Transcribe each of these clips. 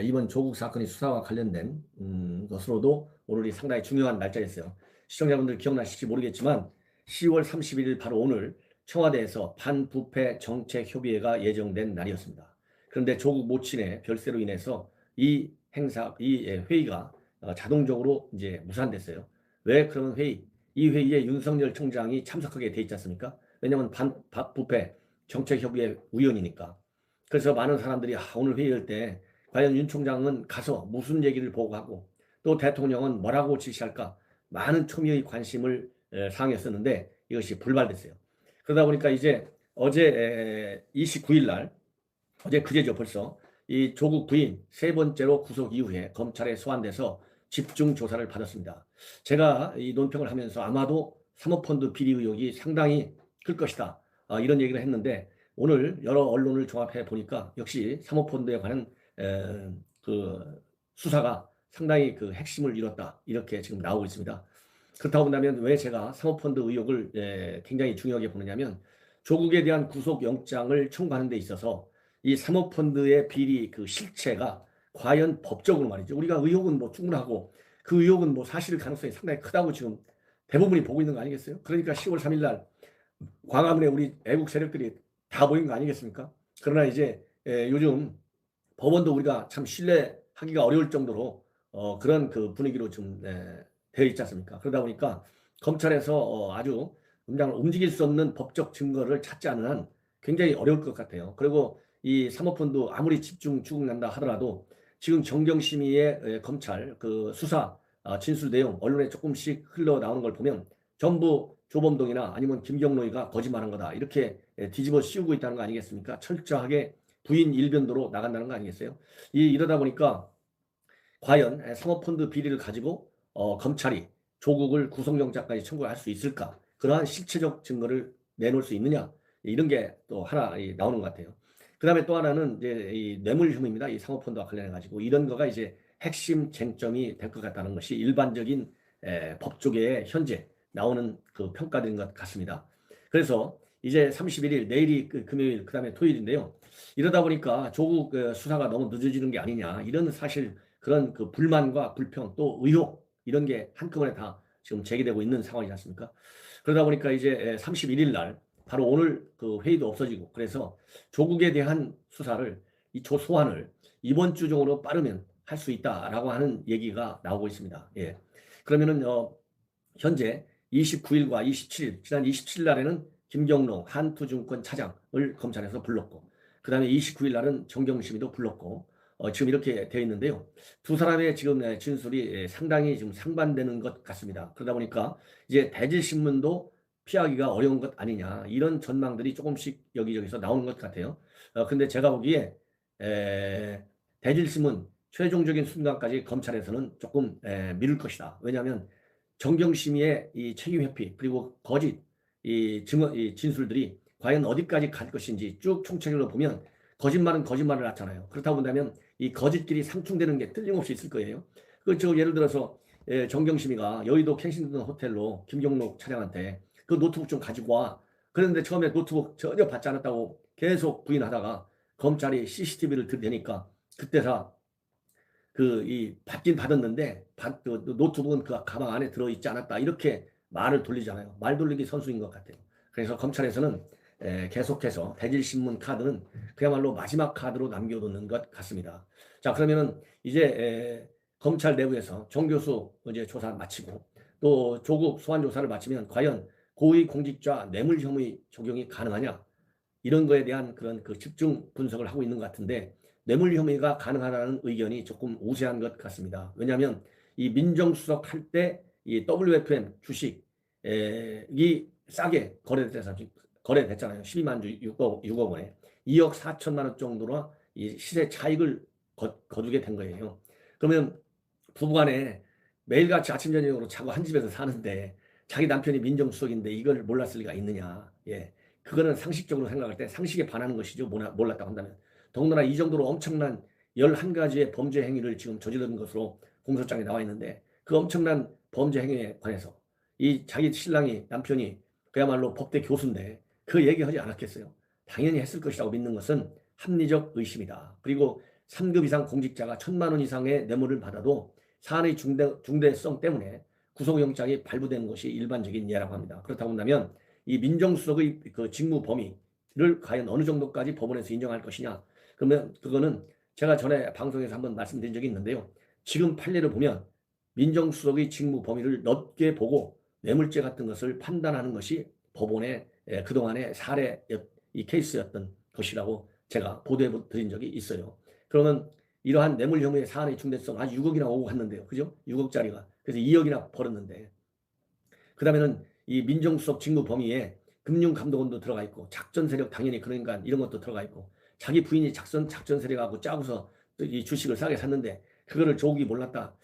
이번 조국 사건의 수사와 관련된 것으로도 오늘이 상당히 중요한 날짜였어요. 시청자분들 기억나실지 모르겠지만 10월 31일 바로 오늘 청와대에서 반부패 정책협의회가 예정된 날이었습니다. 그런데 조국 모친의 별세로 인해서 이 회의가 자동적으로 이제 무산됐어요. 왜 그런 회의? 이 회의에 윤석열 총장이 참석하게 돼 있지 않습니까? 왜냐하면 반부패 정책협의회 위원이니까. 그래서 많은 사람들이 오늘 회의할 때 과연 윤 총장은 가서 무슨 얘기를 보고하고 또 대통령은 뭐라고 지시할까 많은 초미의 관심을 사항이었었는데 이것이 불발됐어요. 그러다 보니까 이제 어제 29일 날 어제 그제죠 벌써 이 조국 부인 세 번째로 구속 이후에 검찰에 소환돼서 집중 조사를 받았습니다. 제가 이 논평을 하면서 아마도 사모펀드 비리 의혹이 상당히 클 것이다. 이런 얘기를 했는데 오늘 여러 언론을 종합해 보니까 역시 사모펀드에 관한 그 수사가 상당히 그 핵심을 이뤘다. 이렇게 지금 나오고 있습니다. 그렇다고 본다면 왜 제가 사모펀드 의혹을 굉장히 중요하게 보느냐면 조국에 대한 구속영장을 청구하는 데 있어서 이 사모펀드의 비리 그 실체가 과연 법적으로 말이죠. 우리가 의혹은 뭐 충분하고 그 의혹은 뭐 사실 가능성이 상당히 크다고 지금 대부분이 보고 있는 거 아니겠어요? 그러니까 10월 3일 날 광화문에 우리 애국 세력들이 다 보인 거 아니겠습니까? 그러나 이제 요즘 법원도 우리가 참 신뢰하기가 어려울 정도로 그런 그 분위기로 좀 되어 있지 않습니까? 그러다 보니까 검찰에서 아주 음장을 움직일 수 없는 법적 증거를 찾지 않는 한 굉장히 어려울 것 같아요. 그리고 이 사모펀드 아무리 집중 추궁난다 하더라도 지금 정경심의의 검찰 그 수사 진술 내용 언론에 조금씩 흘러나오는 걸 보면 전부 조범동이나 아니면 김경로이가 거짓말한 거다 이렇게 뒤집어 씌우고 있다는 거 아니겠습니까? 철저하게 부인 일변도로 나간다는 거 아니겠어요? 이러다 보니까 과연 사모펀드 비리를 가지고 검찰이 조국을 구속영장까지 청구할 수 있을까? 그러한 실체적 증거를 내놓을 수 있느냐? 이런 게 또 하나 나오는 것 같아요. 그 다음에 또 하나는 이제 이 뇌물 혐의입니다. 이 사모펀드와 관련해 가지고 이런 거가 이제 핵심 쟁점이 될 것 같다는 것이 일반적인 법조계에 현재 나오는 그 평가된 것 같습니다. 그래서 이제 31일 내일이 그 금요일 그다음에 토요일인데요. 이러다 보니까 조국 수사가 너무 늦어지는 게 아니냐 이런 사실 그런 그 불만과 불평 또 의혹 이런 게 한꺼번에 다 지금 제기되고 있는 상황이지 않습니까? 그러다 보니까 이제 31일 날 바로 오늘 그 회의도 없어지고 그래서 조국에 대한 수사를 이 조소환을 이번 주 중으로 빠르면 할 수 있다라고 하는 얘기가 나오고 있습니다. 예. 그러면은 현재 29일과 27일, 지난 27일 날에는 김경록 한투증권 차장을 검찰에서 불렀고, 그 다음에 29일 날은 정경심이도 불렀고, 지금 이렇게 되어 있는데요. 두 사람의 지금 진술이 상당히 지금 상반되는 것 같습니다. 그러다 보니까 이제 대질신문도 피하기가 어려운 것 아니냐, 이런 전망들이 조금씩 여기저기서 나오는 것 같아요. 근데 제가 보기에, 대질신문 최종적인 순간까지 검찰에서는 조금 미룰 것이다. 왜냐하면 정경심의의 이 책임 회피 그리고 거짓 이 증언 이 진술들이 과연 어디까지 갈 것인지 쭉 총체적으로 보면 거짓말은 거짓말을 낳잖아요. 그렇다고 본다면 이 거짓끼리 상충되는 게 틀림없이 있을 거예요. 그저 예를 들어서 정경심이가 여의도 켄싱턴 호텔로 김경록 차장한테 그 노트북 좀 가지고 와. 그런데 처음에 노트북 전혀 받지 않았다고 계속 부인하다가 검찰이 CCTV를 들이대니까 그때서 받긴 받았는데 그 노트북은 그 가방 안에 들어있지 않았다 이렇게 말을 돌리잖아요. 말 돌리기 선수인 것 같아요. 그래서 검찰에서는 계속해서 대질신문 카드는 그야말로 마지막 카드로 남겨두는 것 같습니다. 자 그러면은 이제 검찰 내부에서 정 교수 이제 조사 마치고 또 조국 소환 조사를 마치면 과연 고위공직자 뇌물 혐의 적용이 가능하냐 이런 거에 대한 그런 그 집중 분석을 하고 있는 것 같은데 뇌물 혐의가 가능하다는 의견이 조금 우세한 것 같습니다. 왜냐하면 이 민정수석 할 때 이 WFM 주식이 싸게 거래됐잖아요. 12만 주 6억 원에 2억 4천만 원 정도로 이 시세 차익을 거두게 된 거예요. 그러면 부부간에 매일같이 아침 저녁으로 자고 한 집에서 사는데 자기 남편이 민정수석인데 이걸 몰랐을 리가 있느냐. 예. 그거는 상식적으로 생각할 때 상식에 반하는 것이죠. 몰랐다고 한다면. 더군다나 이 정도로 엄청난 11가지의 범죄 행위를 지금 저지른 것으로 공소장에 나와 있는데 그 엄청난 범죄 행위에 관해서 이 자기 신랑이 남편이 그야말로 법대 교수인데 그 얘기하지 않았겠어요. 당연히 했을 것이라고 믿는 것은 합리적 의심이다. 그리고 3급 이상 공직자가 1,000만 원 이상의 뇌물을 받아도 사안의 중대성 때문에 구속영장이 발부되는 것이 일반적인 예라고 합니다. 그렇다고 한다면 이 민정수석의 그 직무 범위를 과연 어느 정도까지 법원에서 인정할 것이냐? 그러면 그거는 제가 전에 방송에서 한번 말씀드린 적이 있는데요. 지금 판례를 보면 민정수석의 직무 범위를 넓게 보고 뇌물죄 같은 것을 판단하는 것이 법원의 그동안의 사례 이 케이스였던 것이라고 제가 보도해 드린 적이 있어요. 그러면 이러한 뇌물 혐의의 사안의 중대성 아주 6억이나 오고 갔는데요. 그죠? 6억짜리가. 그래서 2억이나 벌었는데 그 다음에는 이 민정수석 직무 범위에 금융감독원도 들어가 있고 작전 세력 당연히 그러니까 이런 것도 들어가 있고 자기 부인이 작전 세력하고 짜고서 이 주식을 싸게 샀는데 그거를 조국이 몰랐다.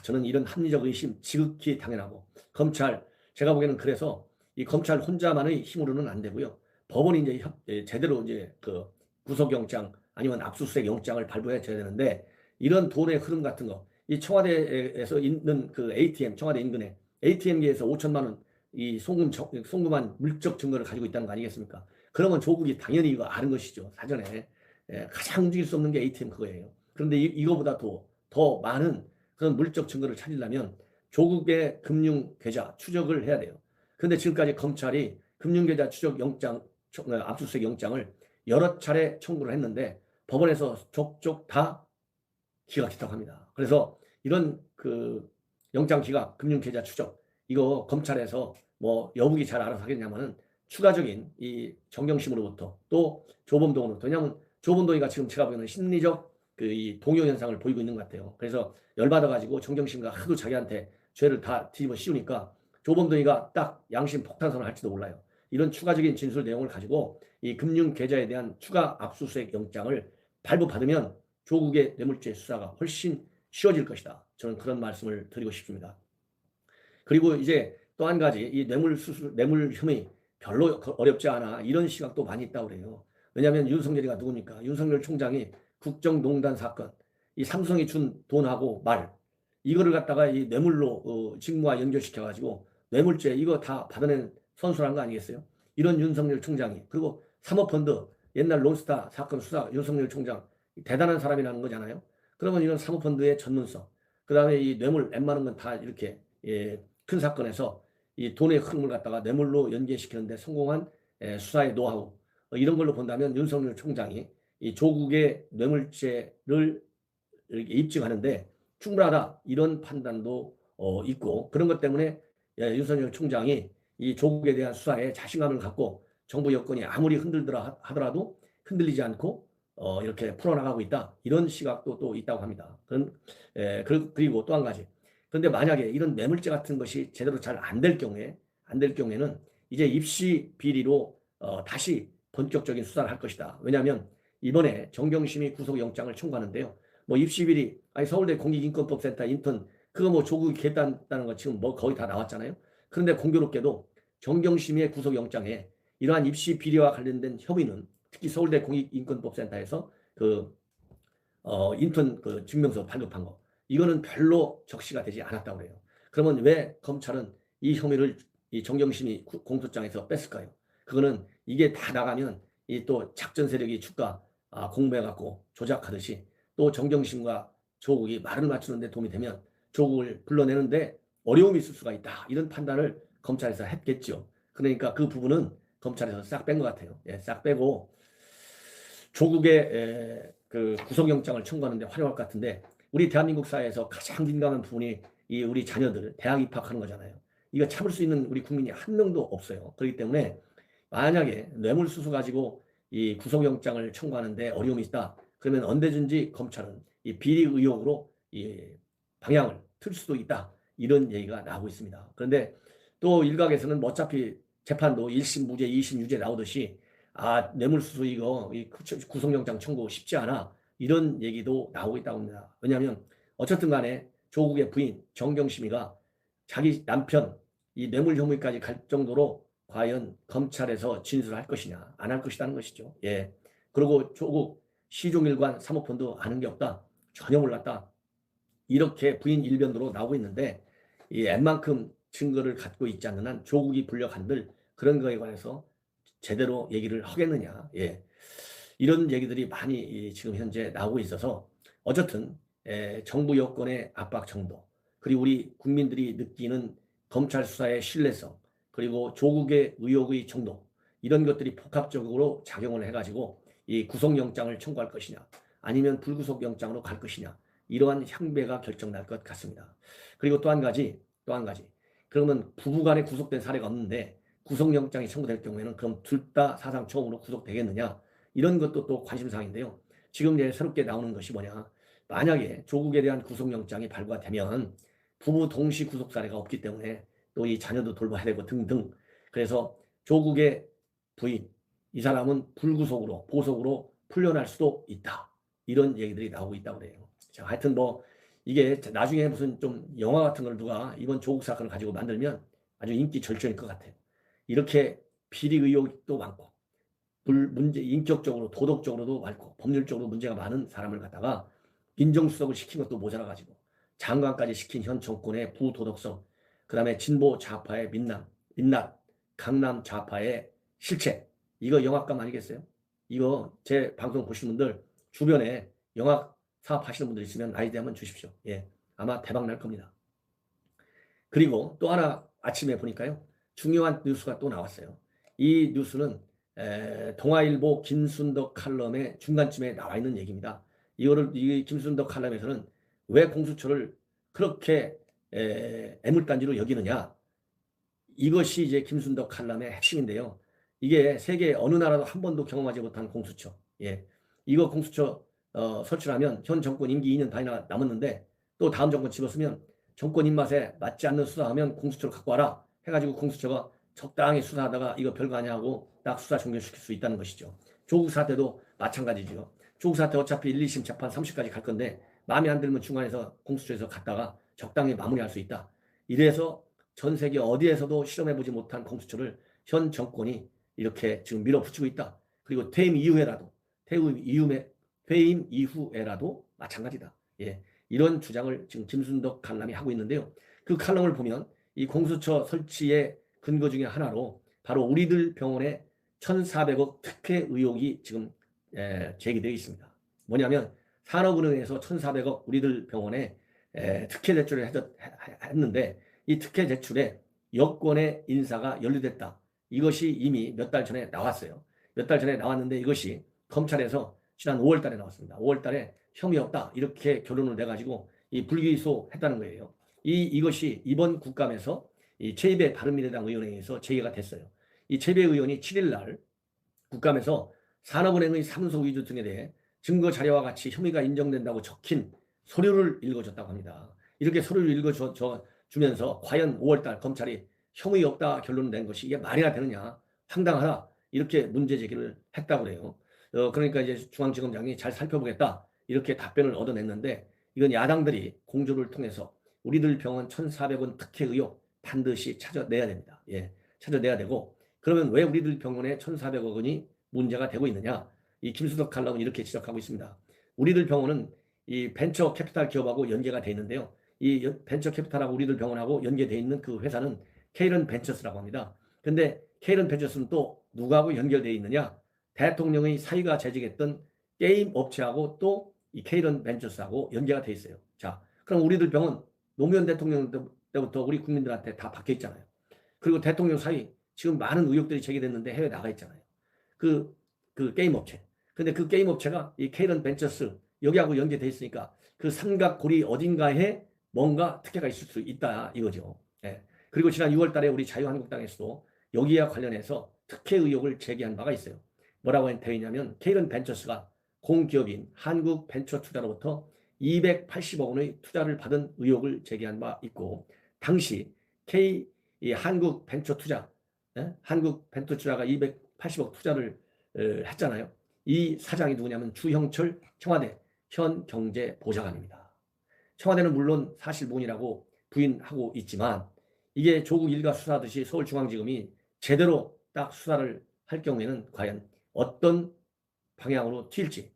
저는 이런 합리적 의심 지극히 당연하고 검찰 제가 보기에는 그래서 이 검찰 혼자만의 힘으로는 안 되고요. 법원이 이제 제대로 이제 그 구속영장 아니면 압수수색 영장을 발부해 줘야 되는데 이런 돈의 흐름 같은 거 이 청와대에서 있는 그 ATM 청와대 인근에 ATM기에서 5천만 원 이 송금한 물적 증거를 가지고 있다는 거 아니겠습니까? 그러면 조국이 당연히 이거 아는 것이죠. 사전에. 가장 움직일 수 없는 게 ATM 그거예요. 그런데 이거보다 더 많은 그런 물적 증거를 찾으려면 조국의 금융 계좌 추적을 해야 돼요. 그런데 지금까지 검찰이 금융 계좌 추적 영장 압수수색 영장을 여러 차례 청구를 했는데 법원에서 족족 다 기각했다고 합니다. 그래서 이런 그 영장 기각, 금융 계좌 추적 이거 검찰에서 뭐 여북이 잘 알아서 하겠냐면은 추가적인 이 정경심으로부터 또 조범동으로부터 왜냐하면 조범동이가 지금 제가 보기에는 심리적 그 이 동요 현상을 보이고 있는 것 같아요. 그래서 열받아가지고 정경심과 하도 자기한테 죄를 다 뒤집어 씌우니까 조범동이가 딱 양심 폭탄선을 할지도 몰라요. 이런 추가적인 진술 내용을 가지고 이 금융 계좌에 대한 추가 압수수색 영장을 발부받으면 조국의 뇌물죄 수사가 훨씬 쉬워질 것이다. 저는 그런 말씀을 드리고 싶습니다. 그리고 이제 또 한 가지 이 뇌물 혐의 별로 어렵지 않아 이런 시각도 많이 있다고 그래요. 왜냐하면 윤석열이가 누굽니까? 윤석열 총장이 국정농단 사건 이 삼성이 준 돈하고 말 이거를 갖다가 이 뇌물로 직무와 연결시켜가지고 뇌물죄 이거 다 받아낸 선수란 거 아니겠어요? 이런 윤석열 총장이 그리고 사모펀드 옛날 론스타 사건 수사 윤석열 총장 대단한 사람이라는 거잖아요. 그러면 이런 사모펀드의 전문성 그 다음에 이 뇌물 웬만한 건 다 이렇게 큰 사건에서 이 돈의 흐름을 갖다가 뇌물로 연계시키는데 성공한 수사의 노하우 이런 걸로 본다면 윤석열 총장이 이 조국의 뇌물죄를 이렇게 입증하는데 충분하다 이런 판단도 있고 그런 것 때문에 윤석열 총장이 이 조국에 대한 수사에 자신감을 갖고 정부 여건이 아무리 흔들더라 하더라도 흔들리지 않고 이렇게 풀어나가고 있다 이런 시각도 또 있다고 합니다. 그리고 또 한 가지 그런데 만약에 이런 뇌물죄 같은 것이 제대로 잘 안 될 경우에는 이제 입시 비리로 다시 본격적인 수사를 할 것이다. 왜냐하면 이번에 정경심이 구속영장을 청구하는데요. 뭐 입시 비리, 아니 서울대 공익인권법센터 인턴 그거 뭐 조국이 개했다는 거 지금 뭐 거의 다 나왔잖아요. 그런데 공교롭게도 정경심의 구속영장에 이러한 입시 비리와 관련된 혐의는 특히 서울대 공익인권법센터에서 그 인턴 그 증명서 발급한 거 이거는 별로 적시가 되지 않았다고 해요. 그러면 왜 검찰은 이 혐의를 이 정경심이 공소장에서 뺐을까요? 그거는 이게 다 나가면 이 또 작전 세력이 주가 공모해갖고 조작하듯이 또 정경심과 조국이 말을 맞추는데 도움이 되면 조국을 불러내는데 어려움이 있을 수가 있다. 이런 판단을 검찰에서 했겠죠. 그러니까 그 부분은 검찰에서 싹 뺀 것 같아요. 싹 빼고 조국의 그 구속영장을 청구하는데 활용할 것 같은데 우리 대한민국 사회에서 가장 민감한 부분이 이 우리 자녀들 대학 입학하는 거잖아요. 이거 참을 수 있는 우리 국민이 한 명도 없어요. 그렇기 때문에 만약에 뇌물수수 가지고 이 구속영장을 청구하는데 어려움이 있다. 그러면 언제든지 검찰은 이 비리 의혹으로 이 방향을 틀 수도 있다. 이런 얘기가 나오고 있습니다. 그런데 또 일각에서는 뭐 어차피 재판도 1심 무죄, 2심 유죄 나오듯이 뇌물수수 이거 구속영장 청구 쉽지 않아. 이런 얘기도 나오고 있다고 합니다. 왜냐하면 어쨌든 간에 조국의 부인 정경심이가 자기 남편 이 뇌물 혐의까지 갈 정도로 과연 검찰에서 진술할 것이냐 안 할 것이라는 것이죠. 그리고 조국 시종일관 사모펀드 아는 게 없다. 전혀 몰랐다. 이렇게 부인 일변으로 나오고 있는데 이 웬만큼 증거를 갖고 있지 않는 한 조국이 불려간들 그런 거에 관해서 제대로 얘기를 하겠느냐. 이런 얘기들이 많이 지금 현재 나오고 있어서 어쨌든 정부 여권의 압박 정도, 그리고 우리 국민들이 느끼는 검찰 수사의 신뢰성, 그리고 조국의 의혹의 정도, 이런 것들이 복합적으로 작용을 해가지고 이 구속영장을 청구할 것이냐 아니면 불구속영장으로 갈 것이냐, 이러한 향배가 결정날 것 같습니다. 그리고 또 한 가지, 그러면 부부간에 구속된 사례가 없는데 구속영장이 청구될 경우에는 그럼 둘 다 사상 처음으로 구속되겠느냐, 이런 것도 또 관심사항인데요. 지금 이제 새롭게 나오는 것이 뭐냐, 만약에 조국에 대한 구속영장이 발부가 되면 부부 동시 구속 사례가 없기 때문에 또 이 자녀도 돌봐야 되고 등등, 그래서 조국의 부인, 이 사람은 불구속으로 보석으로 풀려날 수도 있다, 이런 얘기들이 나오고 있다고 그래요. 자, 하여튼 뭐 이게 나중에 무슨 좀 영화 같은 걸 누가 이번 조국 사건을 가지고 만들면 아주 인기 절정일 것 같아요. 이렇게 비리 의혹도 많고 문제, 인격적으로 도덕적으로도 많고 법률적으로 문제가 많은 사람을 갖다가 민정수석을 시킨 것도 모자라가지고 장관까지 시킨 현 정권의 부도덕성, 그 다음에 진보 좌파의 민낯, 강남 좌파의 실체, 이거 영화감 아니겠어요? 이거 제 방송 보시는 분들 주변에 영화 사업하시는 분들 있으면 아이디어 한번 주십시오. 예, 아마 대박 날 겁니다. 그리고 또 하나 아침에 보니까요, 중요한 뉴스가 또 나왔어요. 이 뉴스는 동아일보 김순덕 칼럼의 중간쯤에 나와 있는 얘기입니다. 이 김순덕 칼럼에서는 왜 공수처를 그렇게 애물단지로 여기느냐, 이것이 이제 김순덕 칼럼의 핵심인데요. 이게 세계 어느 나라도 한 번도 경험하지 못한 공수처. 예, 이거 공수처 설치하면 현 정권 임기 2년 반이나 남았는데 또 다음 정권 집었으면 정권 입맛에 맞지 않는 수사하면 공수처를 갖고 와라 해가지고 공수처가 적당히 수사하다가 이거 별거 아니야 하고 딱 수사 종결시킬 수 있다는 것이죠. 조국 사태도 마찬가지죠. 조국 사태 어차피 1, 2심 재판 3심까지 갈 건데 마음에 안 들면 중간에서 공수처에서 갔다가 적당히 마무리할 수 있다. 이래서 전 세계 어디에서도 실험해보지 못한 공수처를 현 정권이 이렇게 지금 밀어붙이고 있다. 그리고 퇴임 이후에라도 마찬가지다. 예, 이런 주장을 지금 김순덕 칼럼이 하고 있는데요. 그 칼럼을 보면 이 공수처 설치의 근거 중에 하나로 바로 우리들 병원의 1,400억 특혜 의혹이 지금 제기되어 있습니다. 뭐냐면 산업은행에서 1,400억 우리들 병원에 특혜 대출을 했는데 이 특혜 대출에 여권의 인사가 연루됐다. 이것이 이미 몇 달 전에 나왔어요. 몇 달 전에 나왔는데 이것이 검찰에서 지난 5월 달에 나왔습니다. 5월 달에 혐의 없다, 이렇게 결론을 내가지고 이 불기소했다는 거예요. 이것이 이번 국감에서 이 최이배 바른미래당 의원에 의해서 제기가 됐어요. 이 최이배 의원이 7일 날 국감에서 산업은행의 사문서 위조 등에 대해 증거 자료와 같이 혐의가 인정된다고 적힌 서류를 읽어줬다고 합니다. 이렇게 서류를 읽어주면서 과연 5월달 검찰이 혐의 없다 결론을 낸 것이 이게 말이나 되느냐, 황당하다, 이렇게 문제 제기를 했다고 그래요. 그러니까 이제 중앙지검장이 잘 살펴보겠다, 이렇게 답변을 얻어냈는데 이건 야당들이 공조를 통해서 우리들 병원 1,400원 특혜 의혹 반드시 찾아내야 됩니다. 예, 찾아내야 되고, 그러면 왜 우리들 병원에 1,400억 원이 문제가 되고 있느냐? 이 김수덕 칼럼은 이렇게 지적하고 있습니다. 우리들 병원은 이 벤처 캐피탈 기업하고 연계가 돼 있는데요. 이 벤처 캐피탈하고 우리들 병원하고 연계돼 있는 그 회사는 케이런 벤처스라고 합니다. 근데 케이런 벤처스는 또 누구하고 연결되어 있느냐? 대통령의 사의가 재직했던 게임 업체하고 또 이 케이런 벤처스하고 연계가 돼 있어요. 자, 그럼 우리들 병원 노무현 대통령 때부터 우리 국민들한테 다 박혀 있잖아요. 그리고 대통령 사이 지금 많은 의혹들이 제기됐는데 해외 나가 있잖아요. 그 게임 업체. 근데 그 게임 업체가 이 케이런 벤처스 여기하고 연계돼 있으니까 그 삼각고리 어딘가에 뭔가 특혜가 있을 수 있다 이거죠. 예. 그리고 지난 6월 달에 우리 자유한국당에서도 여기와 관련해서 특혜 의혹을 제기한 바가 있어요. 뭐라고 되어 있냐면 케이런 벤처스가 공기업인 한국벤처투자로부터 280억 원의 투자를 받은 의혹을 제기한 바 있고, 당시 이 한국벤처투자, 한국벤처투자가 280억 투자를 했잖아요. 이 사장이 누구냐면 주형철 청와대 현 경제보좌관입니다. 청와대는 물론 사실무근이라고 부인하고 있지만 이게 조국 일가 수사하듯이 서울중앙지검이 제대로 딱 수사를 할 경우에는 과연 어떤 방향으로 튈지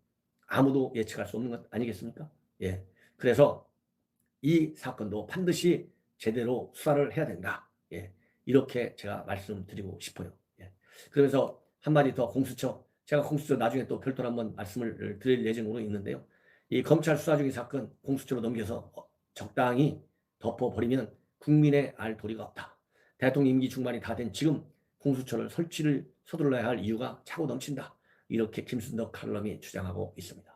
아무도 예측할 수 없는 것 아니겠습니까? 예. 그래서 이 사건도 반드시 제대로 수사를 해야 된다. 예. 이렇게 제가 말씀드리고 싶어요. 예. 그러면서 한마디 더, 공수처 제가 공수처 나중에 또 별도로 한번 말씀을 드릴 예정으로 있는데요. 이 검찰 수사 중인 사건 공수처로 넘겨서 적당히 덮어버리면 국민의 알 도리가 없다. 대통령 임기 중반이 다 된 지금 공수처를 설치를 서둘러야 할 이유가 차고 넘친다. 이렇게 김순덕 칼럼이 주장하고 있습니다.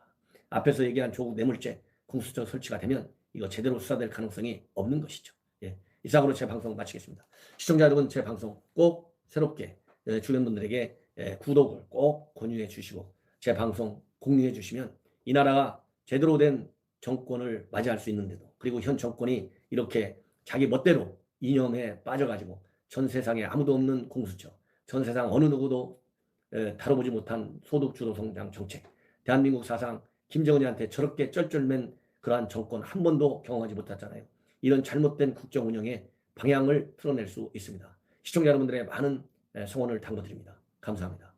앞에서 얘기한 조국 뇌물죄 공수처 설치가 되면 이거 제대로 수사될 가능성이 없는 것이죠. 예, 이상으로 제 방송 마치겠습니다. 시청자 여러분, 제 방송 꼭 새롭게 주변 분들에게 구독을 꼭 권유해 주시고 제 방송 공유해 주시면 이 나라가 제대로 된 정권을 맞이할 수 있는데도, 그리고 현 정권이 이렇게 자기 멋대로 이념에 빠져가지고 전 세상에 아무도 없는 공수처, 전 세상 어느 누구도 다뤄보지 못한 소득주도 성장 정책, 대한민국 사상 김정은이한테 저렇게 쩔쩔맨 그러한 정권 한 번도 경험하지 못했잖아요. 이런 잘못된 국정 운영의 방향을 틀어낼 수 있습니다. 시청자 여러분들의 많은 성원을 당부드립니다. 감사합니다.